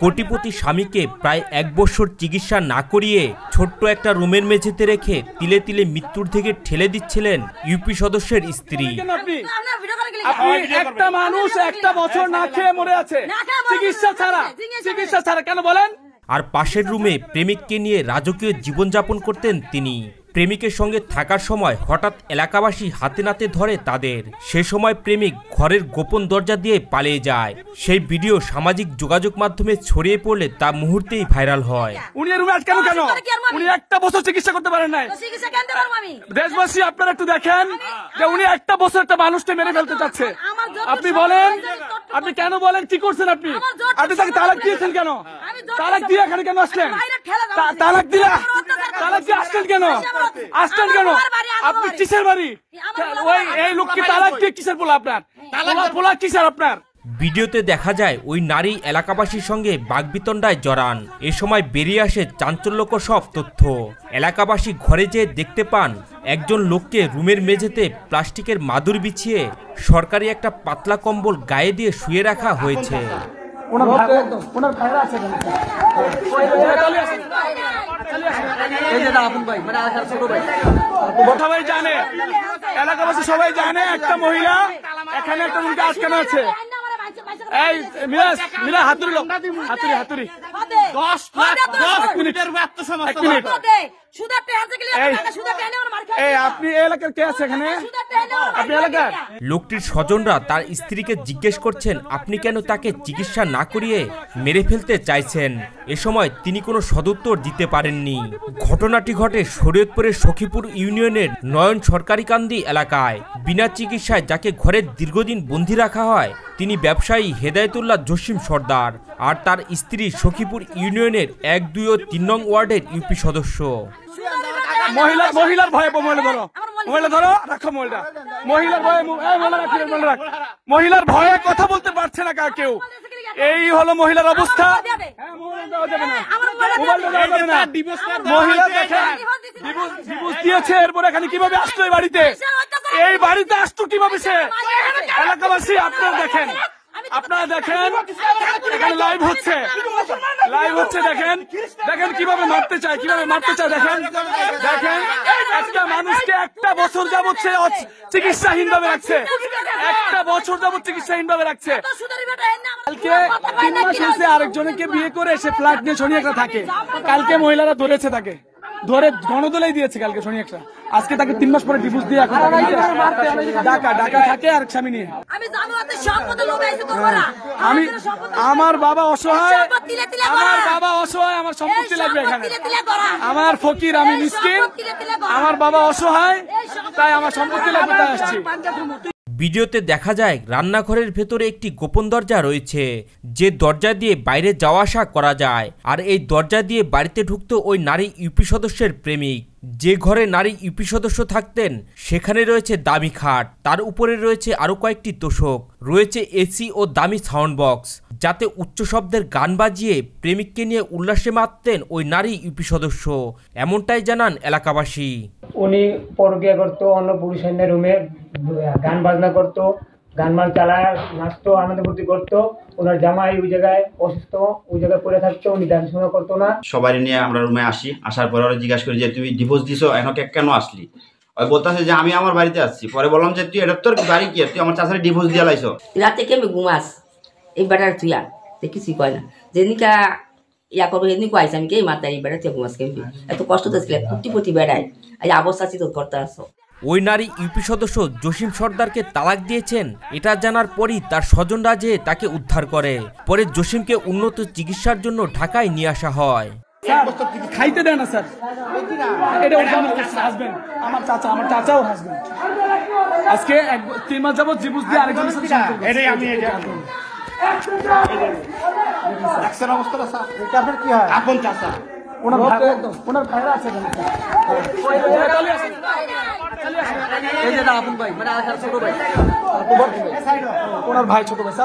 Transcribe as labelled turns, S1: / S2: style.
S1: কোটিপতি স্বামীকে প্রায় 1 বছর চিকিৎসা না করিয়ে ছোট্ট একটা রুমের মেঝেতে রেখে তিলে তিলে মৃত্যুর দিকে ঠেলে দিচ্ছিলেন ইউপি সদস্যের স্ত্রী।
S2: একটা মানুষ 1 বছর না খেয়ে মরে আছে চিকিৎসা ছাড়া কেন বলেন?
S1: আর পাশের রুমে প্রেমিককে নিয়ে রাজকীয় জীবনযাপন করতেন তিনি। প্রেমিকের সঙ্গে থাকার সময় হঠাৎ এলাকাবাসী হাতে নাতে ধরে তাদের। সে সময় প্রেমিক ঘরের গোপন দরজা দিয়ে পালিয়ে যায়। সেই ভিডিও সামাজিক যোগাযোগ মাধ্যমে ছড়িয়ে পড়লে তা মুহূর্তেই ভাইরাল হয়।
S2: উনি রুমে আটকানো কেন? উনি 1 বছর চিকিৎসা করতে পারেন নাই। দেশবাসী আপনারা একটু দেখেন যে উনি 1 বছর একটা মানুষকে মেরে ফেলতে চাচ্ছে। আপনি বলেন, আপনি কেন বলেন? কি করছেন আপনি? আপনি তাকে তালাক দিয়েছেন কেন? তালাক দিয়ে এখানে কেন আসলেন? তালাক দিয়ে আসলেন কেন? আপনি কিসের বাড়ি? ওই এই লোক কি তালাক দিয়ে কিসের বলা আপনার? বলা কিসের আপনার?
S1: ভিডিওতে দেখা যায় ওই নারী এলাকাবাসীর সঙ্গে বাগবিতণ্ডায় জড়ান। এ সময় বেরিয়ে আসে চাঞ্চল্যকর সব তথ্য। এলাকাবাসী ঘরে যেয়ে দেখতে পান একজন লোককে রুমের মেঝেতে প্লাস্টিকের মাদুর বিছিয়ে সরকারি একটা পাতলা কম্বল গায়ে দিয়ে শুয়ে রাখা হয়েছে।
S2: এলাকাবাসী সবাই জানে একটা মহিলা এখানে একটা রুমকে আটকানো আছে। এই মিরাজ হাতুড়ি হাতুড়ি 10 মিনিটের আপনি এলাকার কে আছে এখানে? আপনি এলাকার?
S1: লোকটির স্বজনরা তার স্ত্রীকে জিজ্ঞেস করছেন আপনি কেন তাকে চিকিৎসা না করিয়ে মেরে ফেলতে চাইছেন। এ সময় তিনি কোনো সদুত্তর দিতে পারেননি। ঘটনাটি ঘটে শরীয়তপুরের সখীপুর ইউনিয়নের নয়ন সরকারিকান্দি এলাকায়। বিনা চিকিৎসায় যাকে ঘরে দীর্ঘদিন বন্দী রাখা হয় তিনি ব্যবসায়ী হেদায়েতুল্লাহ জসিম সর্দার, আর তার স্ত্রী সখীপুর ইউনিয়নের 1, 2 ও 3 নং ওয়ার্ডের ইউপি সদস্য।
S2: মহিলার ভয়ে মহিলার ভয়ে কথা বলতে পারছে না কেউ। এই হলো মহিলার অবস্থা। মহিলা দেখেন ডিভোর্স দিয়েছে, এরপর এখানে কিভাবে আসলো এই বাড়িতে? এই বাড়িতে আসতো কিভাবে সে? এলাকাবাসী আপনারা দেখেন এখানে লাইভ হচ্ছে দেখেন কিভাবে মারতে চায় দেখেন একটা মানুষকে 1 বছর যাবত সে চিকিৎসাহীন ভাবে রাখছে। 1 বছর যাবত চিকিৎসাহীন ভাবে রাখছে। কালকে 3 মাস হয়েছে আরেকজনকে বিয়ে করে সে ফ্ল্যাট নিয়ে শনি একটা থাকে। কালকে মহিলারা ধরেছে, তাকে ধরে গণদোলাই দিয়েছে কালকে শনি একটা। আজকে তাকে 3 মাস পরে ডিভোর্স দিয়ে এখন ঢাকা থাকে আর স্বামী নিয়ে। আমার বাবা অসহায়, আমার সম্পত্তি লাগবে এখানে। আমার ফকির, আমি মিসকিন, আমার বাবা অসহায়, তাই আমার সম্পত্তি লাগবে, তাই আসছি।
S1: ভিডিওতে দেখা যায় রান্নাঘরের ভেতরে একটি গোপন দরজা রয়েছে, যে দরজা দিয়ে বাইরে যাওয়া আসা করা যায়। আর এই দরজা দিয়ে বাড়িতে ঢুকতো ওই নারী ইউপি সদস্যের প্রেমিক। যে ঘরে নারী ইউপি সদস্য থাকতেন সেখানে রয়েছে দামি খাট, তার উপরে রয়েছে আরো কয়েকটি তোষক, রয়েছে এসি ও দামি সাউন্ড বক্স, যাতে উচ্চ শব্দের গান বাজিয়ে প্রেমিককে নিয়ে উল্লাসে মাততেন ওই নারী ইউপি সদস্য। এমনটাই জানান এলাকাবাসী।
S3: উনি পরকিয়া করতো, অন্য পুরুষের রুমে গান বাজনা করতো, গান মান চালায়, নাচতো, আনন্দ ফুর্তি করতো। ওনার জামাই ওই জায়গায় অসুস্থ, ওই জায়গায় পড়ে থাকতো, উনি দেখাশোনা করতো না।
S4: সবাই নিয়ে আমরা রুমে আসি, আসার পরে ওরা জিজ্ঞাসা করি যে তুমি ডিভোর্স দিছো, এখন কেন আসলি? ওই বলতেছে যে আমি আমার বাড়িতে আসছি। পরে বললাম যে তুই এটা তোর বাড়ি কি, তুই আমার চাচারে ডিভোর্স দিয়ে লাইছো?
S5: রাতে কেমন ঘুমাস এই বেটার তুইয়া কিছুই কয় না, যেদিনকা ইয়া করবো সেদিন কয়েছে আমি কে মাতা এই বেড়া তুই ঘুমাস কেমনি, এত কষ্ট তো ছিল কুটি বেড়ায় আজ অবস্থা তো করতে আসো।
S1: ওই নারী ইউপি সদস্য জসিম সর্দারকে তালাক দিয়েছেন এটা জানার পরই তার স্বজনরা যে তাকে উদ্ধার করে। পরে জসিমকে উন্নত চিকিৎসার জন্য ঢাকায় নিয়ে আসা হয়।
S2: খাইতে দেয় না স্যার, এটা হাজবেন্ড, আমার চাচাও হাজবেন্ড। আজকে 3 মাস যাবত ডিভোর্স দিয়ে আরেকজনের সাথে সম্পর্ক। এটাই আমি অবস্থা স্যার, এটা আপনার কি হয়? আপন চাচা, ওনার ভাইরা আছে এখানে। এই যে আপন ভাই, মানে ছোট ভাই, ওনার ভাই ছোট ভাই।